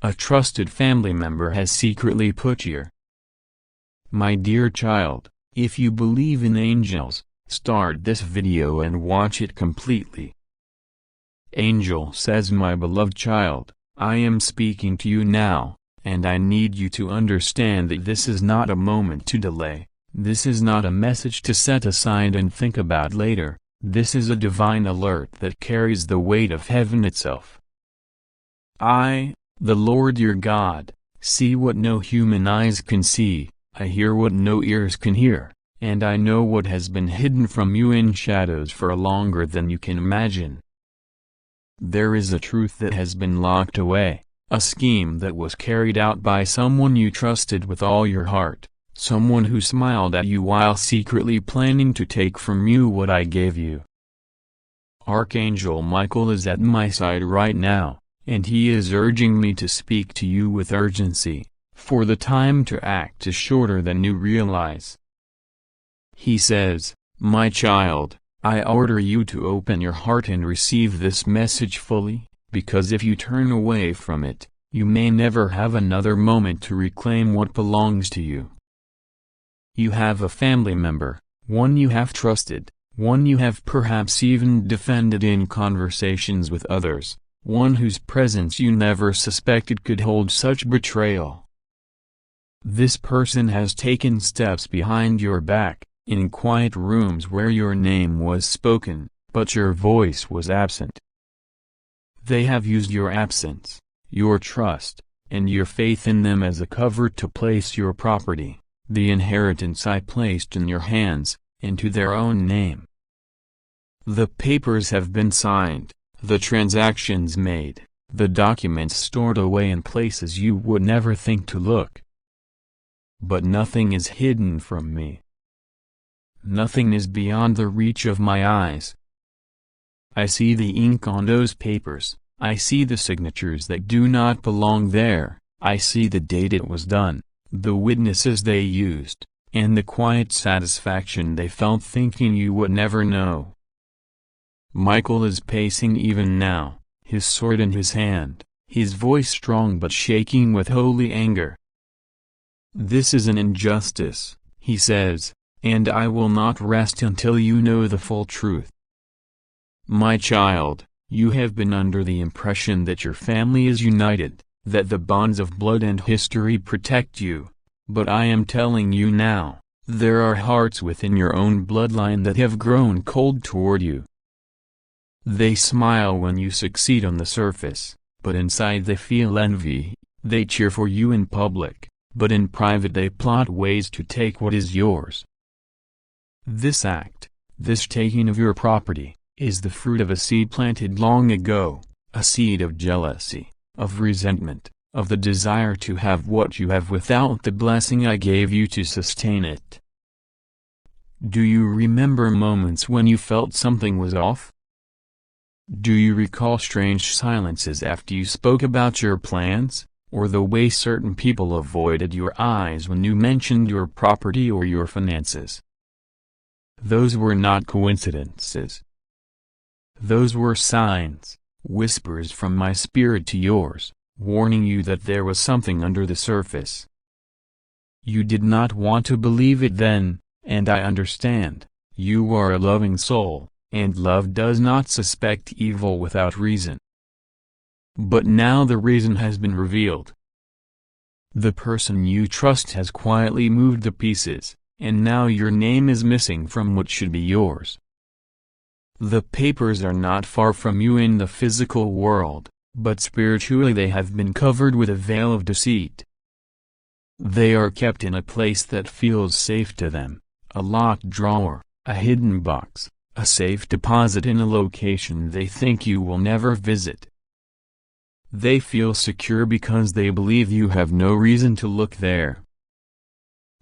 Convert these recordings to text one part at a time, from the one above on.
a trusted family member has secretly put here. My dear child, if you believe in angels, start this video and watch it completely. Angel says, my beloved child, I am speaking to you now, and I need you to understand that this is not a moment to delay, this is not a message to set aside and think about later, this is a divine alert that carries the weight of heaven itself. I, the Lord your God, see what no human eyes can see, I hear what no ears can hear, and I know what has been hidden from you in shadows for longer than you can imagine. There is a truth that has been locked away, a scheme that was carried out by someone you trusted with all your heart, someone who smiled at you while secretly planning to take from you what I gave you. Archangel Michael is at my side right now, and he is urging me to speak to you with urgency, for the time to act is shorter than you realize. He says, my child, I order you to open your heart and receive this message fully, because if you turn away from it, you may never have another moment to reclaim what belongs to you. You have a family member, one you have trusted, one you have perhaps even defended in conversations with others, one whose presence you never suspected could hold such betrayal. This person has taken steps behind your back, in quiet rooms where your name was spoken, but your voice was absent. They have used your absence, your trust, and your faith in them as a cover to place your property, the inheritance I placed in your hands, into their own name. The papers have been signed, the transactions made, the documents stored away in places you would never think to look. But nothing is hidden from me. Nothing is beyond the reach of my eyes. I see the ink on those papers, I see the signatures that do not belong there, I see the date it was done, the witnesses they used, and the quiet satisfaction they felt thinking you would never know. Michael is pacing even now, his sword in his hand, his voice strong but shaking with holy anger. This is an injustice, he says, and I will not rest until you know the full truth. My child, you have been under the impression that your family is united, that the bonds of blood and history protect you, but I am telling you now, there are hearts within your own bloodline that have grown cold toward you. They smile when you succeed on the surface, but inside they feel envy, they cheer for you in public, but in private they plot ways to take what is yours. This act, this taking of your property, is the fruit of a seed planted long ago, a seed of jealousy, of resentment, of the desire to have what you have without the blessing I gave you to sustain it. Do you remember moments when you felt something was off? Do you recall strange silences after you spoke about your plans, or the way certain people avoided your eyes when you mentioned your property or your finances? Those were not coincidences. Those were signs, whispers from my spirit to yours, warning you that there was something under the surface. You did not want to believe it then, and I understand. You are a loving soul, and love does not suspect evil without reason. But now the reason has been revealed. The person you trust has quietly moved the pieces, and now your name is missing from what should be yours. The papers are not far from you in the physical world, but spiritually they have been covered with a veil of deceit. They are kept in a place that feels safe to them, a locked drawer, a hidden box, a safe deposit in a location they think you will never visit. They feel secure because they believe you have no reason to look there.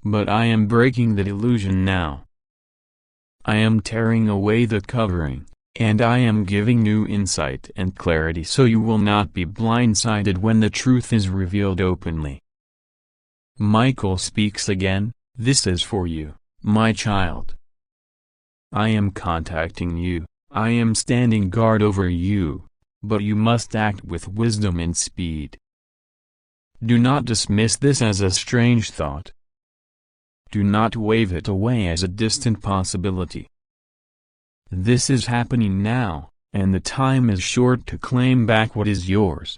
But I am breaking that illusion now. I am tearing away the covering, and I am giving new insight and clarity so you will not be blindsided when the truth is revealed openly. Michael speaks again, this is for you, my child. I am contacting you, I am standing guard over you, but you must act with wisdom and speed. Do not dismiss this as a strange thought. Do not wave it away as a distant possibility. This is happening now, and the time is short to claim back what is yours.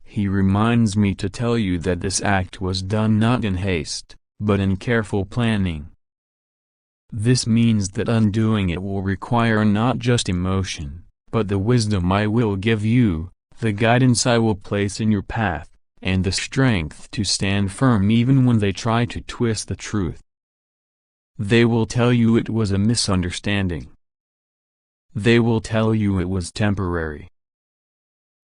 He reminds me to tell you that this act was done not in haste, but in careful planning. This means that undoing it will require not just emotion, but the wisdom I will give you, the guidance I will place in your path, and the strength to stand firm even when they try to twist the truth. They will tell you it was a misunderstanding. They will tell you it was temporary.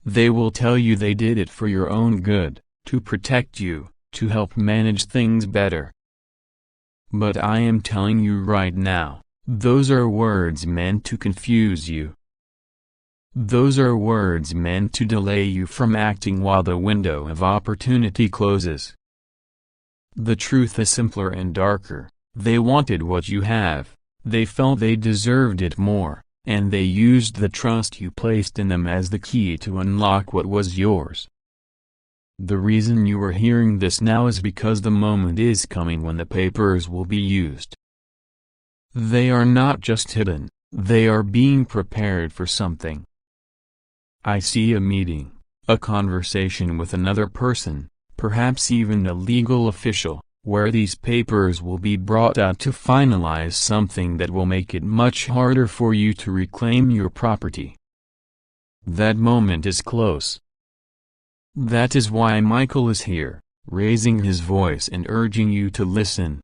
They will tell you they did it for your own good, to protect you, to help manage things better. But I am telling you right now, those are words meant to confuse you. Those are words meant to delay you from acting while the window of opportunity closes. The truth is simpler and darker. They wanted what you have, they felt they deserved it more, and they used the trust you placed in them as the key to unlock what was yours. The reason you are hearing this now is because the moment is coming when the papers will be used. They are not just hidden, they are being prepared for something. I see a meeting, a conversation with another person, perhaps even a legal official, where these papers will be brought out to finalize something that will make it much harder for you to reclaim your property. That moment is close. That is why Michael is here, raising his voice and urging you to listen.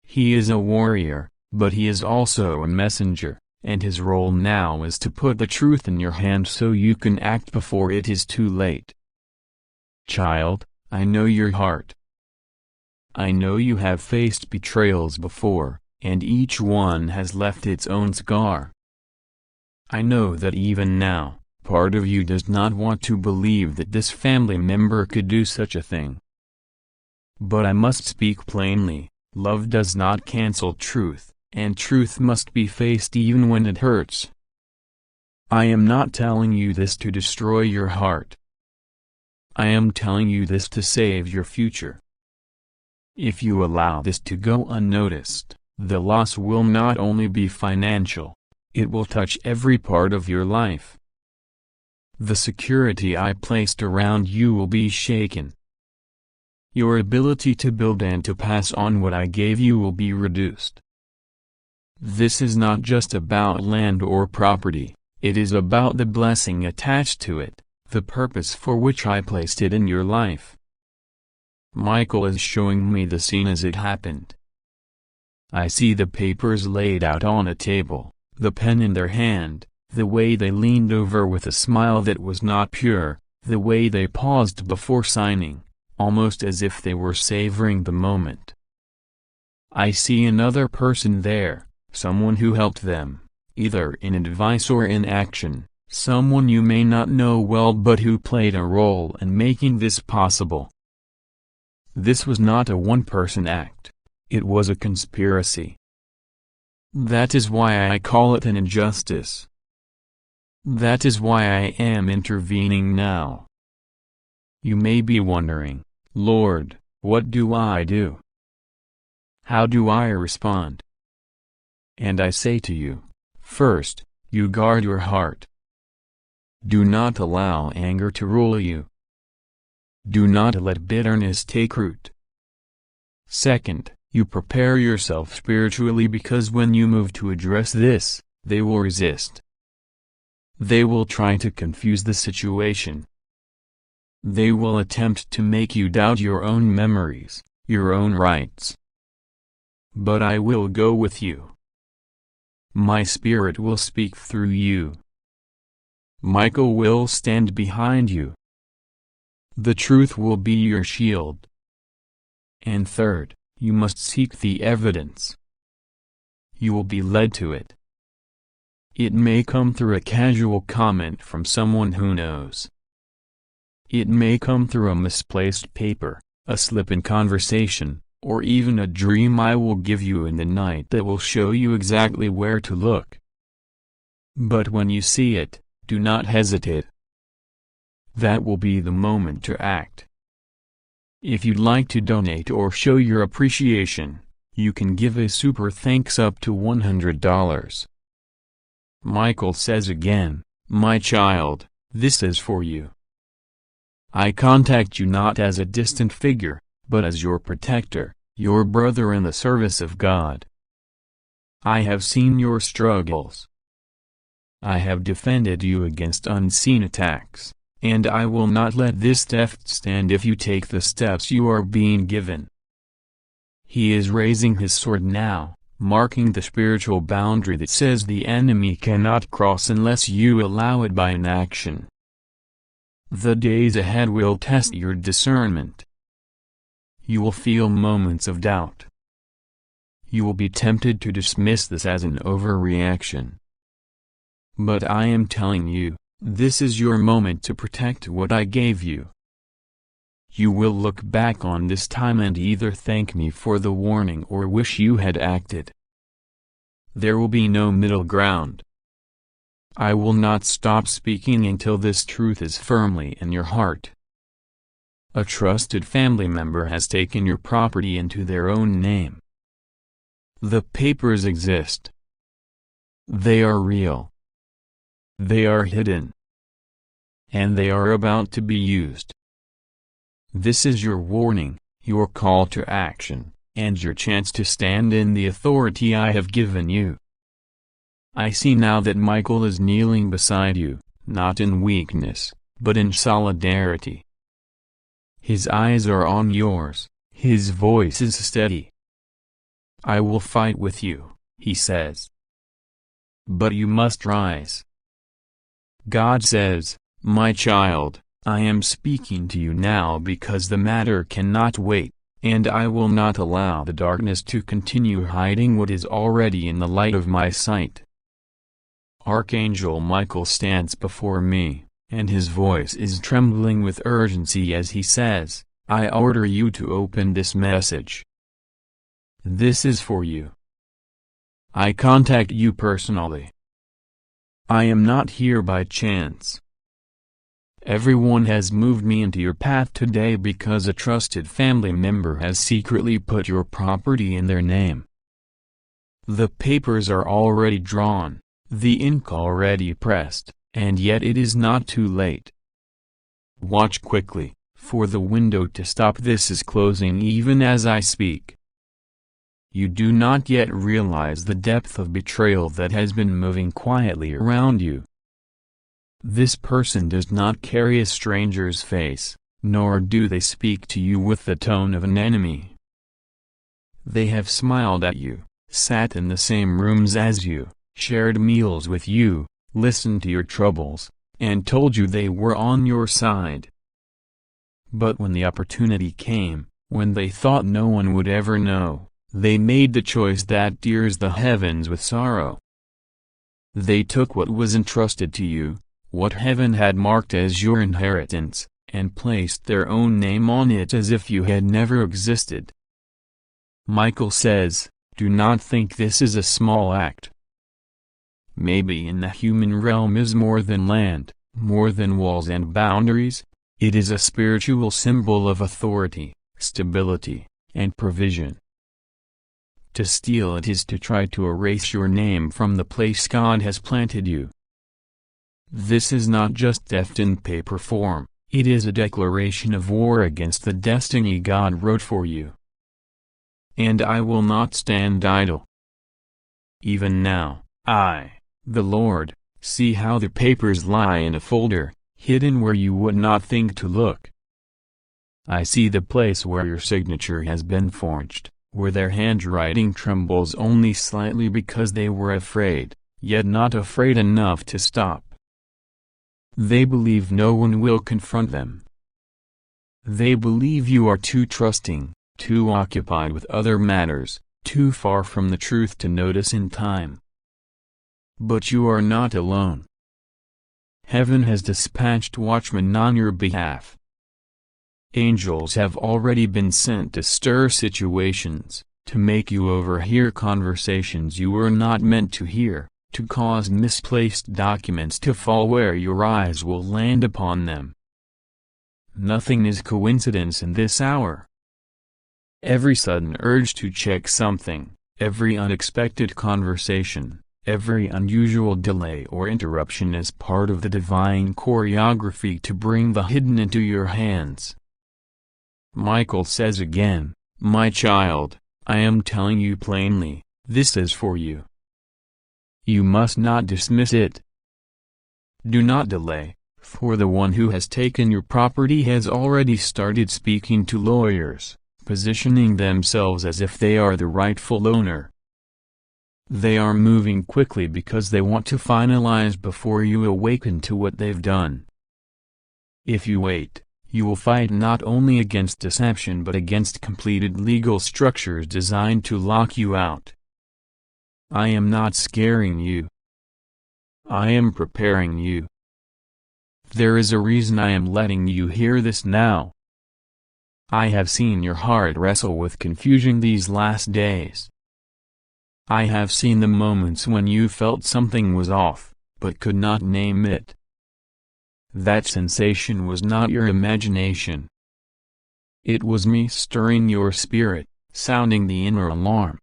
He is a warrior, but he is also a messenger, and his role now is to put the truth in your hand so you can act before it is too late. Child, I know your heart. I know you have faced betrayals before, and each one has left its own scar. I know that even now, part of you does not want to believe that this family member could do such a thing. But I must speak plainly, love does not cancel truth, and truth must be faced even when it hurts. I am not telling you this to destroy your heart. I am telling you this to save your future. If you allow this to go unnoticed, the loss will not only be financial, it will touch every part of your life. The security I placed around you will be shaken. Your ability to build and to pass on what I gave you will be reduced. This is not just about land or property, it is about the blessing attached to it, the purpose for which I placed it in your life. Michael is showing me the scene as it happened. I see the papers laid out on a table, the pen in their hand, the way they leaned over with a smile that was not pure, the way they paused before signing, almost as if they were savoring the moment. I see another person there, someone who helped them, either in advice or in action, someone you may not know well but who played a role in making this possible. This was not a one-person act, it was a conspiracy. That is why I call it an injustice. That is why I am intervening now. You may be wondering, Lord, what do I do? How do I respond? And I say to you, first, you guard your heart. Do not allow anger to rule you. Do not let bitterness take root. Second, you prepare yourself spiritually because when you move to address this, they will resist. They will try to confuse the situation. They will attempt to make you doubt your own memories, your own rights. But I will go with you. My spirit will speak through you. Michael will stand behind you. The truth will be your shield. And third, you must seek the evidence. You will be led to it. It may come through a casual comment from someone who knows. It may come through a misplaced paper, a slip in conversation, or even a dream I will give you in the night that will show you exactly where to look. But when you see it, do not hesitate. that will be the moment to act. If you'd like to donate or show your appreciation, you can give a super thanks up to $100. Michael says again, "My child, this is for you. I contact you not as a distant figure, but as your protector, your brother in the service of God. I have seen your struggles. I have defended you against unseen attacks, and I will not let this theft stand if you take the steps you are being given." He is raising his sword now, marking the spiritual boundary that says the enemy cannot cross unless you allow it by inaction. The days ahead will test your discernment. You will feel moments of doubt. You will be tempted to dismiss this as an overreaction. But I am telling you, this is your moment to protect what I gave you. You will look back on this time and either thank me for the warning or wish you had acted. There will be no middle ground. I will not stop speaking until this truth is firmly in your heart. A trusted family member has taken your property into their own name. The papers exist. They are real. They are hidden. And they are about to be used. This is your warning, your call to action, and your chance to stand in the authority I have given you. I see now that Michael is kneeling beside you, not in weakness, but in solidarity. His eyes are on yours, his voice is steady. "I will fight with you," he says. "But you must rise." God says, "My child, I am speaking to you now because the matter cannot wait, and I will not allow the darkness to continue hiding what is already in the light of my sight." Archangel Michael stands before me, and his voice is trembling with urgency as he says, "I order you to open this message. This is for you. I contact you personally. I am not here by chance. Everyone has moved me into your path today because a trusted family member has secretly put your property in their name. The papers are already drawn, the ink already pressed, and yet it is not too late. Watch quickly, for the window to stop this is closing even as I speak. You do not yet realize the depth of betrayal that has been moving quietly around you. This person does not carry a stranger's face, nor do they speak to you with the tone of an enemy. They have smiled at you, sat in the same rooms as you, shared meals with you, listened to your troubles, and told you they were on your side. But when the opportunity came, when they thought no one would ever know, they made the choice that tears the heavens with sorrow. They took what was entrusted to you, what heaven had marked as your inheritance, and placed their own name on it as if you had never existed. Michael says, do not think this is a small act. Maybe in the human realm is more than land, more than walls and boundaries, it is a spiritual symbol of authority, stability, and provision. To steal it is to try to erase your name from the place God has planted you. This is not just theft in paper form, it is a declaration of war against the destiny God wrote for you. And I will not stand idle. Even now, I, the Lord, see how the papers lie in a folder, hidden where you would not think to look. I see the place where your signature has been forged, where their handwriting trembles only slightly because they were afraid, yet not afraid enough to stop. They believe no one will confront them. They believe you are too trusting, too occupied with other matters, too far from the truth to notice in time. But you are not alone. Heaven has dispatched watchmen on your behalf. Angels have already been sent to stir situations, to make you overhear conversations you were not meant to hear, to cause misplaced documents to fall where your eyes will land upon them. Nothing is coincidence in this hour. Every sudden urge to check something, every unexpected conversation, every unusual delay or interruption is part of the divine choreography to bring the hidden into your hands. Michael says again, "My child, I am telling you plainly, this is for you. You must not dismiss it. Do not delay, for the one who has taken your property has already started speaking to lawyers, positioning themselves as if they are the rightful owner. They are moving quickly because they want to finalize before you awaken to what they've done. If you wait, you will fight not only against deception but against completed legal structures designed to lock you out. I am not scaring you. I am preparing you. There is a reason I am letting you hear this now. I have seen your heart wrestle with confusion these last days. I have seen the moments when you felt something was off, but could not name it. That sensation was not your imagination. It was me stirring your spirit, sounding the inner alarm.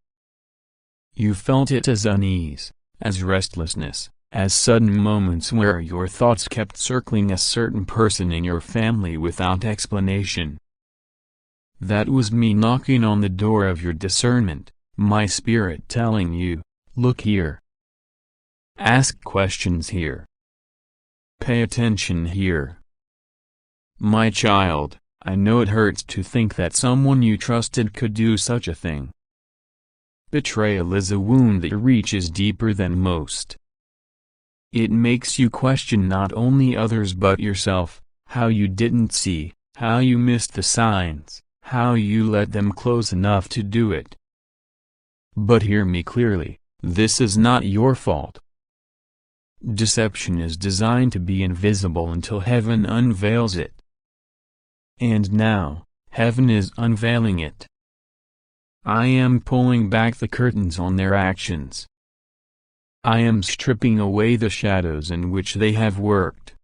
You felt it as unease, as restlessness, as sudden moments where your thoughts kept circling a certain person in your family without explanation. That was me knocking on the door of your discernment, my spirit telling you, look here. Ask questions here. Pay attention here. My child, I know it hurts to think that someone you trusted could do such a thing. Betrayal is a wound that reaches deeper than most. It makes you question not only others but yourself, how you didn't see, how you missed the signs, how you let them close enough to do it. But hear me clearly, this is not your fault. Deception is designed to be invisible until heaven unveils it. And now, heaven is unveiling it. I am pulling back the curtains on their actions. I am stripping away the shadows in which they have worked.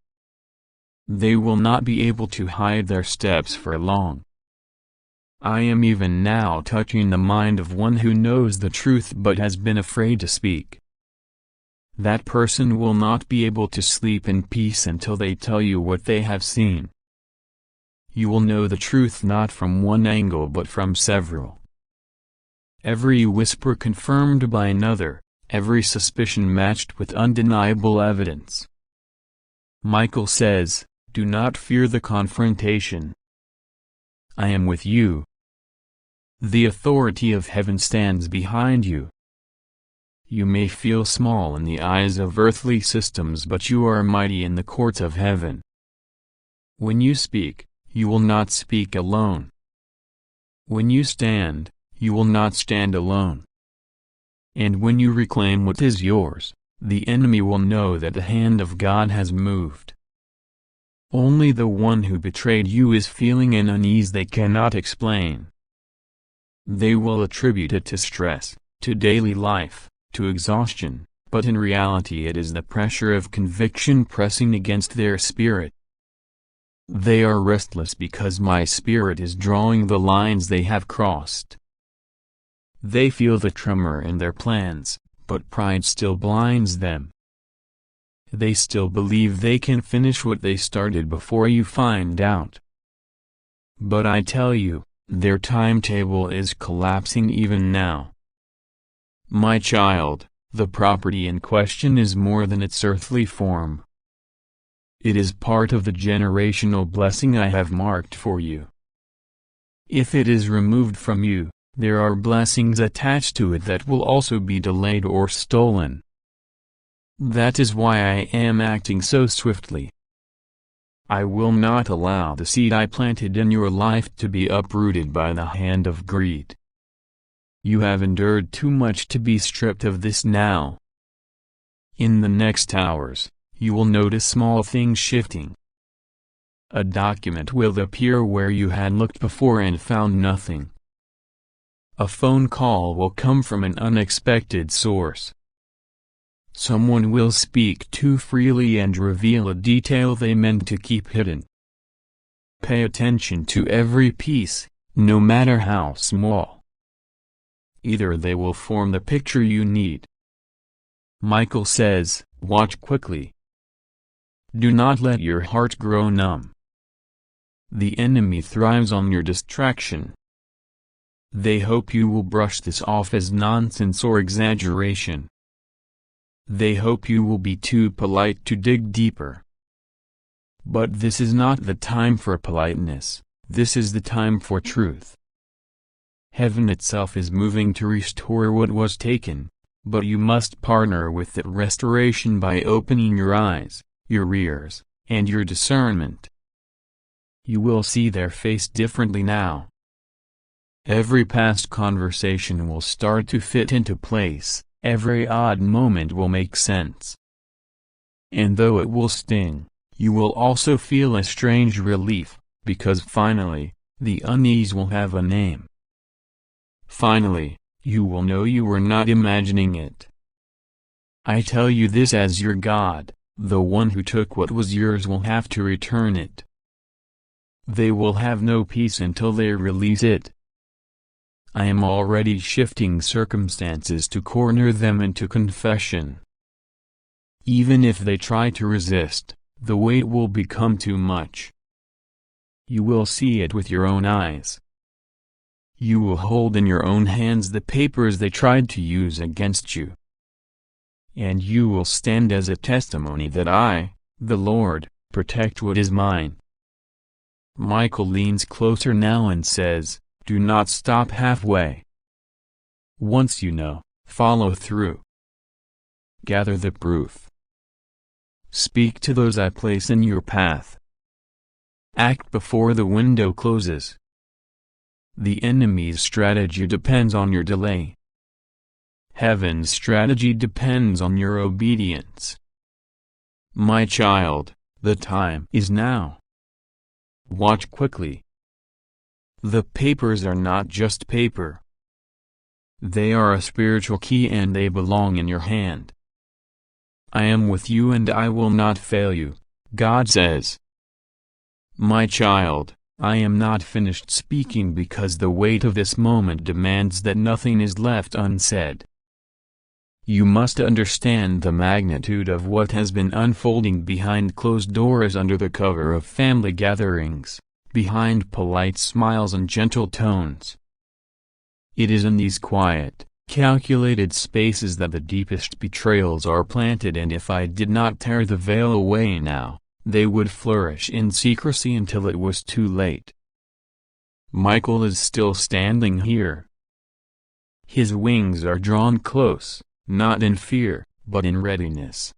They will not be able to hide their steps for long. I am even now touching the mind of one who knows the truth but has been afraid to speak. That person will not be able to sleep in peace until they tell you what they have seen. You will know the truth not from one angle but from several. Every whisper confirmed by another, every suspicion matched with undeniable evidence. Michael says, do not fear the confrontation. I am with you. The authority of heaven stands behind you. You may feel small in the eyes of earthly systems but you are mighty in the courts of heaven. When you speak, you will not speak alone. When you stand, you will not stand alone. And when you reclaim what is yours, the enemy will know that the hand of God has moved. Only the one who betrayed you is feeling an unease they cannot explain. They will attribute it to stress, to daily life, to exhaustion, but in reality it is the pressure of conviction pressing against their spirit. They are restless because my spirit is drawing the lines they have crossed. They feel the tremor in their plans, but pride still blinds them. They still believe they can finish what they started before you find out. But I tell you, their timetable is collapsing even now. My child, the property in question is more than its earthly form. It is part of the generational blessing I have marked for you. If it is removed from you, there are blessings attached to it that will also be delayed or stolen. That is why I am acting so swiftly. I will not allow the seed I planted in your life to be uprooted by the hand of greed. You have endured too much to be stripped of this now. In the next hours, you will notice small things shifting. A document will appear where you had looked before and found nothing. A phone call will come from an unexpected source. Someone will speak too freely and reveal a detail they meant to keep hidden. Pay attention to every piece, no matter how small. Either they will form the picture you need. Michael says, watch quickly. Do not let your heart grow numb. The enemy thrives on your distraction. They hope you will brush this off as nonsense or exaggeration. They hope you will be too polite to dig deeper. But this is not the time for politeness, this is the time for truth. Heaven itself is moving to restore what was taken, but you must partner with that restoration by opening your eyes, your ears, and your discernment. You will see their face differently now. Every past conversation will start to fit into place, every odd moment will make sense. And though it will sting, you will also feel a strange relief, because finally, the unease will have a name. Finally, you will know you were not imagining it. I tell you this as your God, the one who took what was yours will have to return it. They will have no peace until they release it. I am already shifting circumstances to corner them into confession. Even if they try to resist, the weight will become too much. You will see it with your own eyes. You will hold in your own hands the papers they tried to use against you. And you will stand as a testimony that I, the Lord, protect what is mine. Michael leans closer now and says, do not stop halfway. Once you know, follow through. Gather the proof. Speak to those I place in your path. Act before the window closes. The enemy's strategy depends on your delay. Heaven's strategy depends on your obedience. My child, the time is now. Watch quickly. The papers are not just paper. They are a spiritual key and they belong in your hand. I am with you and I will not fail you, God says. My child, I am not finished speaking because the weight of this moment demands that nothing is left unsaid. You must understand the magnitude of what has been unfolding behind closed doors under the cover of family gatherings, behind polite smiles and gentle tones. It is in these quiet, calculated spaces that the deepest betrayals are planted, and if I did not tear the veil away now, they would flourish in secrecy until it was too late. Michael is still standing here. His wings are drawn close, not in fear, but in readiness.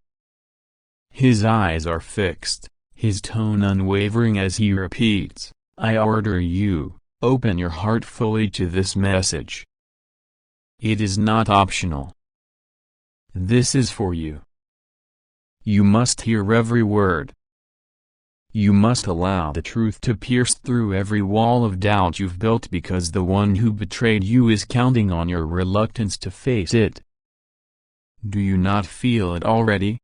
His eyes are fixed, his tone unwavering as he repeats, I order you, open your heart fully to this message. It is not optional. This is for you. You must hear every word. You must allow the truth to pierce through every wall of doubt you've built, because the one who betrayed you is counting on your reluctance to face it. Do you not feel it already?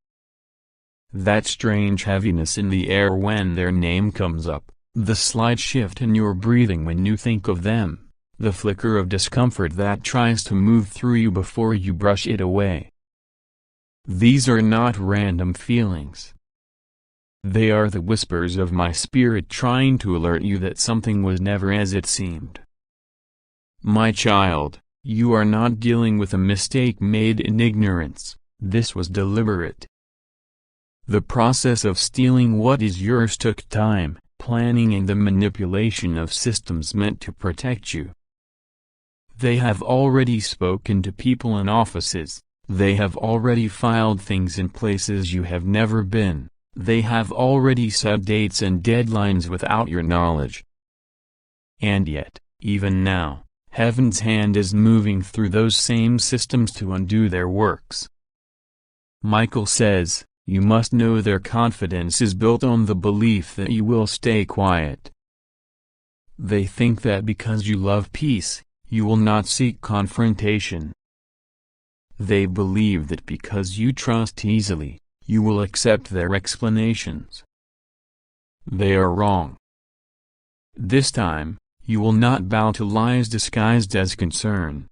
That strange heaviness in the air when their name comes up, the slight shift in your breathing when you think of them, the flicker of discomfort that tries to move through you before you brush it away. These are not random feelings. They are the whispers of my spirit trying to alert you that something was never as it seemed. My child, you are not dealing with a mistake made in ignorance, this was deliberate. The process of stealing what is yours took time, planning, and the manipulation of systems meant to protect you. They have already spoken to people in offices, they have already filed things in places you have never been, they have already set dates and deadlines without your knowledge. And yet, even now, Heaven's hand is moving through those same systems to undo their works. Michael says, you must know their confidence is built on the belief that you will stay quiet. They think that because you love peace, you will not seek confrontation. They believe that because you trust easily, you will accept their explanations. They are wrong. This time, you will not bow to lies disguised as concern.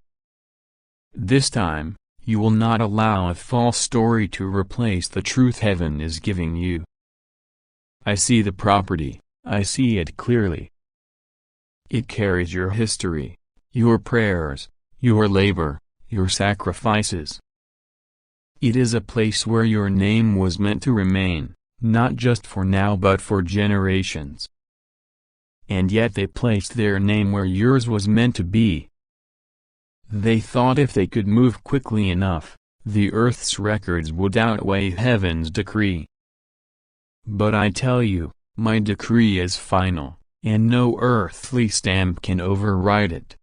This time, you will not allow a false story to replace the truth heaven is giving you. I see the property, I see it clearly. It carries your history, your prayers, your labor, your sacrifices. It is a place where your name was meant to remain, not just for now but for generations. And yet they placed their name where yours was meant to be. They thought if they could move quickly enough, the earth's records would outweigh heaven's decree. But I tell you, my decree is final, and no earthly stamp can override it.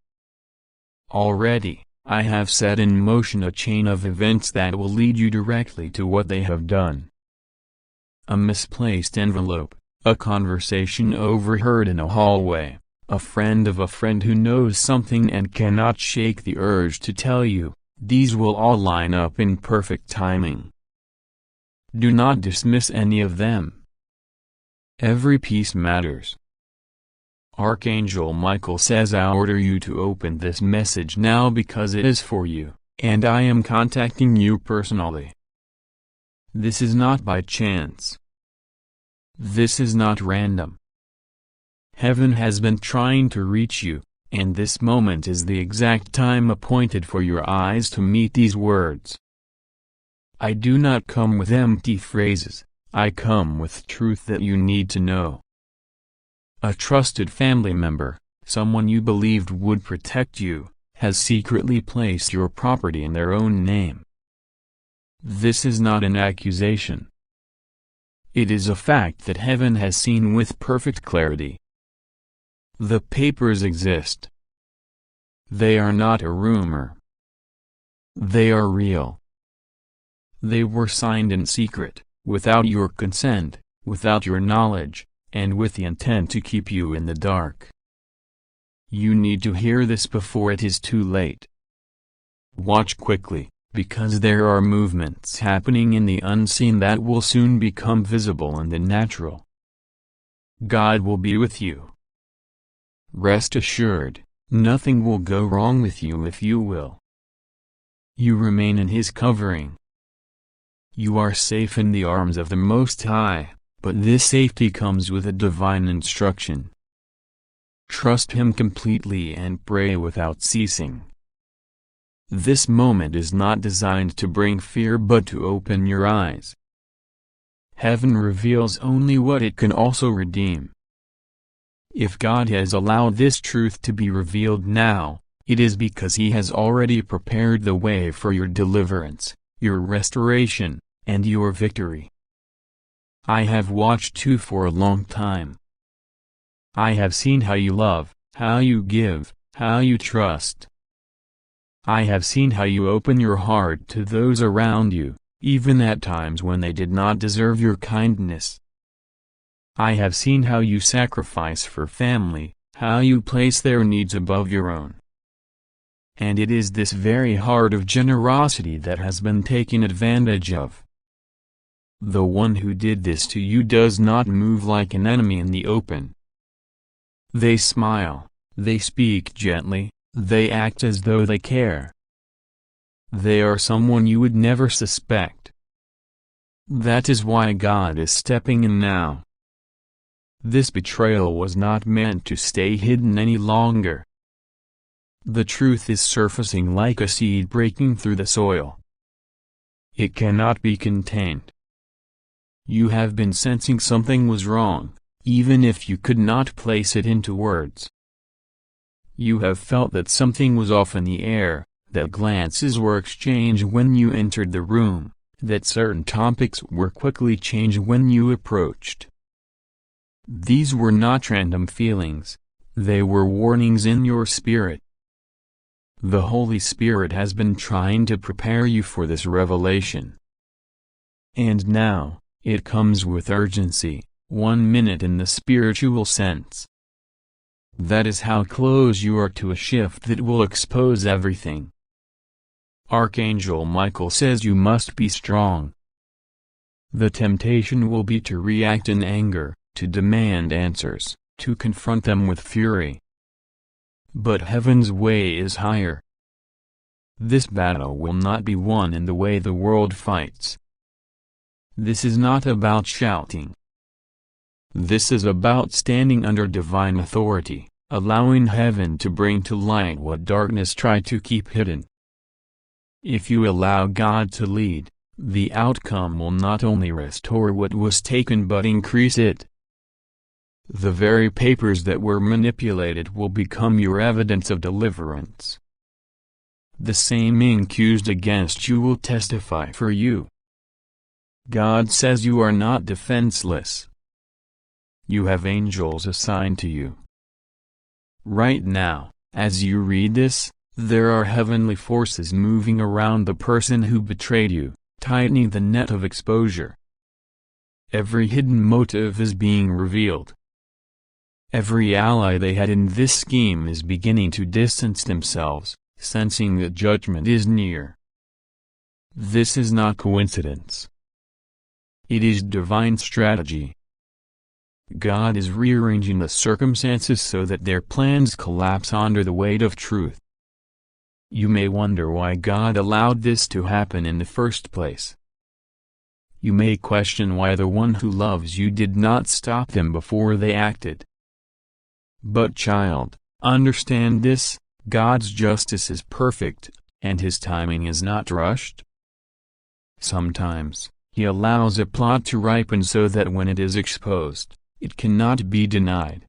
Already, I have set in motion a chain of events that will lead you directly to what they have done. A misplaced envelope, a conversation overheard in a hallway, a friend of a friend who knows something and cannot shake the urge to tell you, these will all line up in perfect timing. Do not dismiss any of them. Every piece matters. Archangel Michael says I order you to open this message now because it is for you, and I am contacting you personally. This is not by chance. This is not random. Heaven has been trying to reach you, and this moment is the exact time appointed for your eyes to meet these words. I do not come with empty phrases, I come with truth that you need to know. A trusted family member, someone you believed would protect you, has secretly placed your property in their own name. This is not an accusation. It is a fact that heaven has seen with perfect clarity. The papers exist. They are not a rumor. They are real. They were signed in secret, without your consent, without your knowledge, and with the intent to keep you in the dark. You need to hear this before it is too late. Watch quickly, because there are movements happening in the unseen that will soon become visible in the natural. God will be with you. Rest assured, nothing will go wrong with you if you will. You remain in His covering. You are safe in the arms of the Most High, but this safety comes with a divine instruction. Trust Him completely and pray without ceasing. This moment is not designed to bring fear but to open your eyes. Heaven reveals only what it can also redeem. If God has allowed this truth to be revealed now, it is because He has already prepared the way for your deliverance, your restoration, and your victory. I have watched you for a long time. I have seen how you love, how you give, how you trust. I have seen how you open your heart to those around you, even at times when they did not deserve your kindness. I have seen how you sacrifice for family, how you place their needs above your own. And it is this very heart of generosity that has been taken advantage of. The one who did this to you does not move like an enemy in the open. They smile, they speak gently, they act as though they care. They are someone you would never suspect. That is why God is stepping in now. This betrayal was not meant to stay hidden any longer. The truth is surfacing like a seed breaking through the soil. It cannot be contained. You have been sensing something was wrong, even if you could not place it into words. You have felt that something was off in the air, that glances were exchanged when you entered the room, that certain topics were quickly changed when you approached. These were not random feelings, they were warnings in your spirit. The Holy Spirit has been trying to prepare you for this revelation. And now, it comes with urgency, 1 minute in the spiritual sense. That is how close you are to a shift that will expose everything. Archangel Michael says you must be strong. The temptation will be to react in anger, to demand answers, to confront them with fury. But heaven's way is higher. This battle will not be won in the way the world fights. This is not about shouting. This is about standing under divine authority, allowing heaven to bring to light what darkness tried to keep hidden. If you allow God to lead, the outcome will not only restore what was taken but increase it. The very papers that were manipulated will become your evidence of deliverance. The same ink used against you will testify for you. God says you are not defenseless. You have angels assigned to you. Right now, as you read this, there are heavenly forces moving around the person who betrayed you, tightening the net of exposure. Every hidden motive is being revealed. Every ally they had in this scheme is beginning to distance themselves, sensing that judgment is near. This is not coincidence. It is divine strategy. God is rearranging the circumstances so that their plans collapse under the weight of truth. You may wonder why God allowed this to happen in the first place. You may question why the one who loves you did not stop them before they acted. But child, understand this, God's justice is perfect, and his timing is not rushed. Sometimes, he allows a plot to ripen so that when it is exposed, it cannot be denied.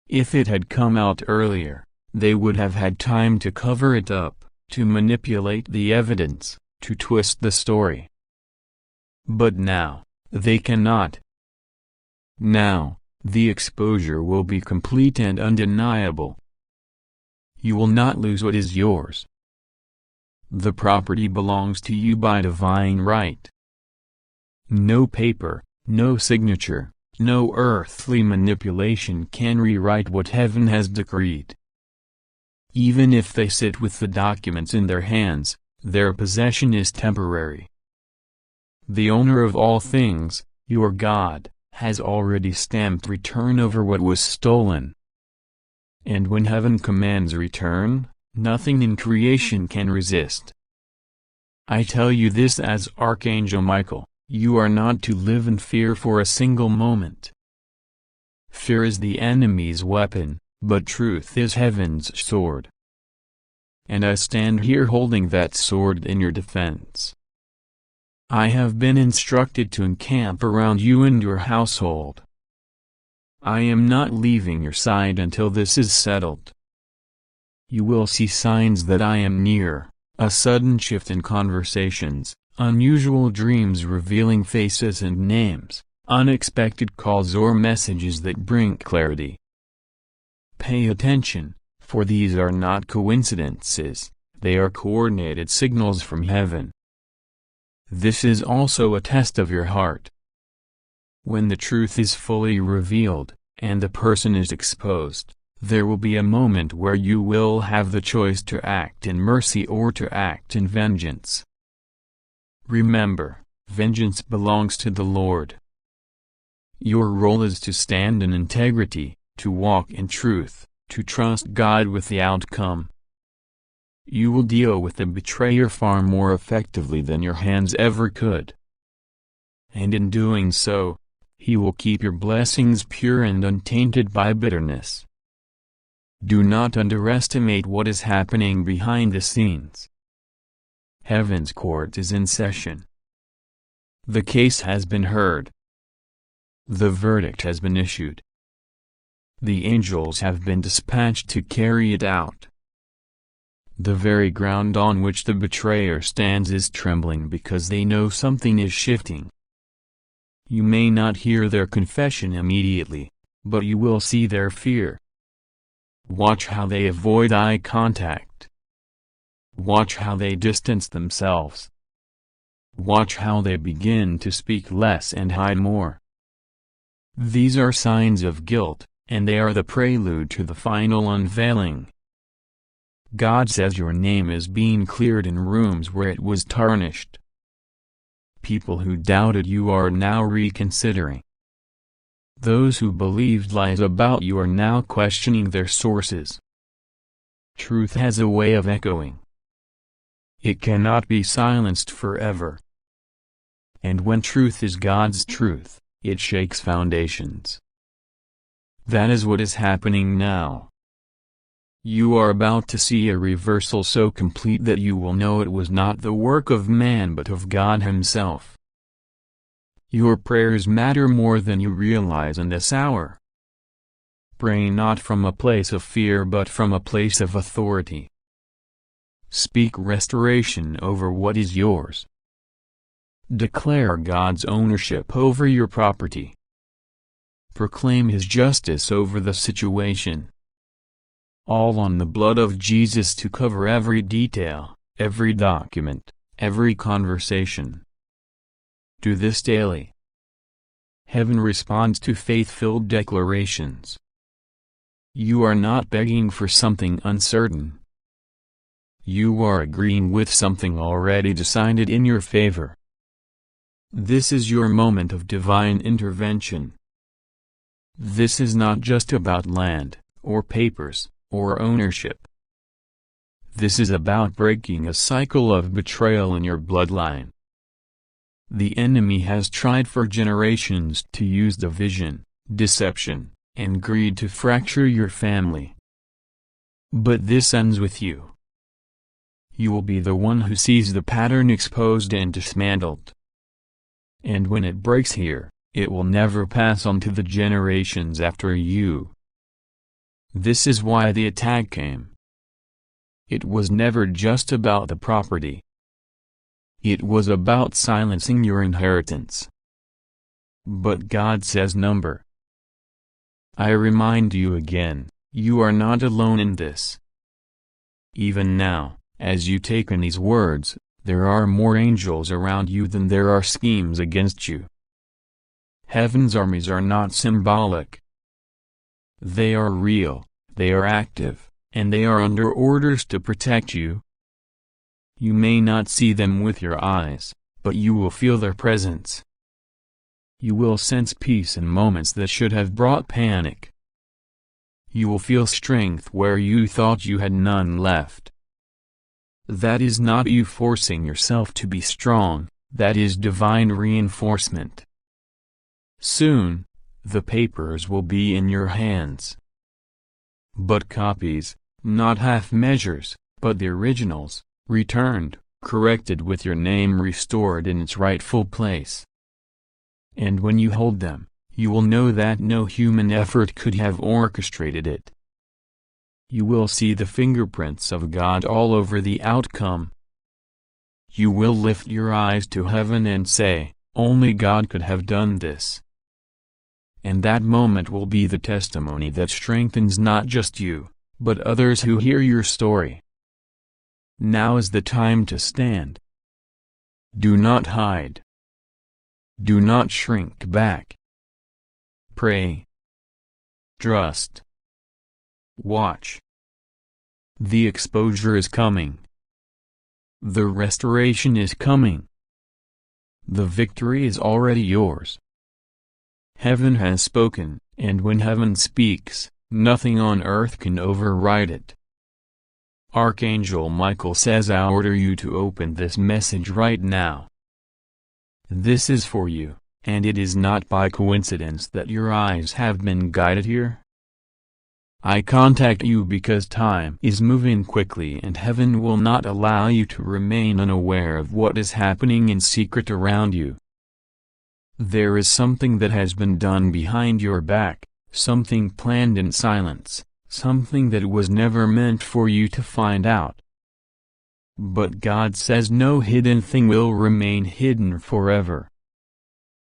If it had come out earlier, they would have had time to cover it up, to manipulate the evidence, to twist the story. But now, they cannot. Now, the exposure will be complete and undeniable. You will not lose what is yours. The property belongs to you by divine right. No paper, no signature, no earthly manipulation can rewrite what heaven has decreed. Even if they sit with the documents in their hands, their possession is temporary. The owner of all things, your God, has already stamped return over what was stolen. And when heaven commands return, nothing in creation can resist. I tell you this as Archangel Michael, you are not to live in fear for a single moment. Fear is the enemy's weapon, but truth is heaven's sword. And I stand here holding that sword in your defense. I have been instructed to encamp around you and your household. I am not leaving your side until this is settled. You will see signs that I am near, a sudden shift in conversations, unusual dreams revealing faces and names, unexpected calls or messages that bring clarity. Pay attention, for these are not coincidences, they are coordinated signals from heaven. This is also a test of your heart. When the truth is fully revealed, and the person is exposed, there will be a moment where you will have the choice to act in mercy or to act in vengeance. Remember, vengeance belongs to the Lord. Your role is to stand in integrity, to walk in truth, to trust God with the outcome. You will deal with the betrayer far more effectively than your hands ever could. And in doing so, he will keep your blessings pure and untainted by bitterness. Do not underestimate what is happening behind the scenes. Heaven's court is in session. The case has been heard. The verdict has been issued. The angels have been dispatched to carry it out. The very ground on which the betrayer stands is trembling because they know something is shifting. You may not hear their confession immediately, but you will see their fear. Watch how they avoid eye contact. Watch how they distance themselves. Watch how they begin to speak less and hide more. These are signs of guilt, and they are the prelude to the final unveiling. God says your name is being cleared in rooms where it was tarnished. People who doubted you are now reconsidering. Those who believed lies about you are now questioning their sources. Truth has a way of echoing. It cannot be silenced forever. And when truth is God's truth, it shakes foundations. That is what is happening now. You are about to see a reversal so complete that you will know it was not the work of man but of God Himself. Your prayers matter more than you realize in this hour. Pray not from a place of fear but from a place of authority. Speak restoration over what is yours. Declare God's ownership over your property. Proclaim His justice over the situation. All on the blood of Jesus to cover every detail, every document, every conversation. Do this daily. Heaven responds to faith-filled declarations. You are not begging for something uncertain. You are agreeing with something already decided in your favor. This is your moment of divine intervention. This is not just about land, or papers, or ownership. This is about breaking a cycle of betrayal in your bloodline. The enemy has tried for generations to use division, deception, and greed to fracture your family. But this ends with you. You will be the one who sees the pattern exposed and dismantled. And when it breaks here, it will never pass on to the generations after you. This is why the attack came. It was never just about the property. It was about silencing your inheritance. But God says number. I remind you again, you are not alone in this. Even now, as you take in these words, there are more angels around you than there are schemes against you. Heaven's armies are not symbolic. They are real, they are active, and they are under orders to protect you. You may not see them with your eyes, but you will feel their presence. You will sense peace in moments that should have brought panic. You will feel strength where you thought you had none left. That is not you forcing yourself to be strong, that is divine reinforcement. Soon, the papers will be in your hands. But copies, not half measures, but the originals, returned, corrected with your name restored in its rightful place. And when you hold them, you will know that no human effort could have orchestrated it. You will see the fingerprints of God all over the outcome. You will lift your eyes to heaven and say, only God could have done this. And that moment will be the testimony that strengthens not just you, but others who hear your story. Now is the time to stand. Do not hide. Do not shrink back. Pray. Trust. Watch. The exposure is coming. The restoration is coming. The victory is already yours. Heaven has spoken, and when heaven speaks, nothing on earth can override it. Archangel Michael says I order you to open this message right now. This is for you, and it is not by coincidence that your eyes have been guided here. I contact you because time is moving quickly and heaven will not allow you to remain unaware of what is happening in secret around you. There is something that has been done behind your back, something planned in silence, something that was never meant for you to find out. But God says no hidden thing will remain hidden forever.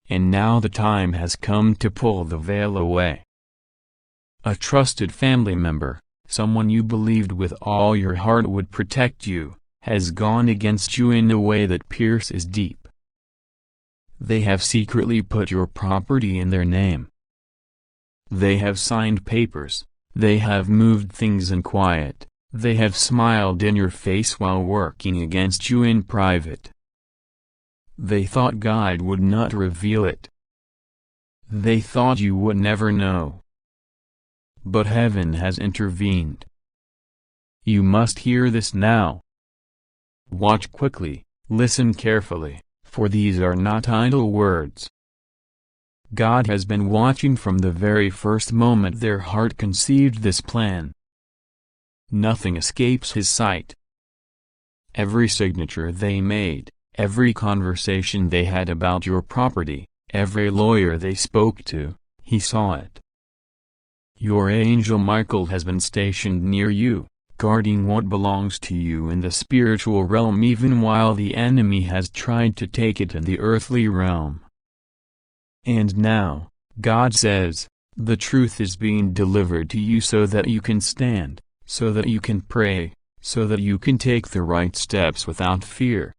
And now the time has come to pull the veil away. A trusted family member, someone you believed with all your heart would protect you, has gone against you in a way that pierces deep. They have secretly put your property in their name. They have signed papers, they have moved things in quiet, they have smiled in your face while working against you in private. They thought God would not reveal it. They thought you would never know. But heaven has intervened. You must hear this now. Watch quickly, listen carefully, for these are not idle words. God has been watching from the very first moment their heart conceived this plan. Nothing escapes His sight. Every signature they made, every conversation they had about your property, every lawyer they spoke to, He saw it. Your angel Michael has been stationed near you, guarding what belongs to you in the spiritual realm even while the enemy has tried to take it in the earthly realm. And now, God says, the truth is being delivered to you so that you can stand, so that you can pray, so that you can take the right steps without fear,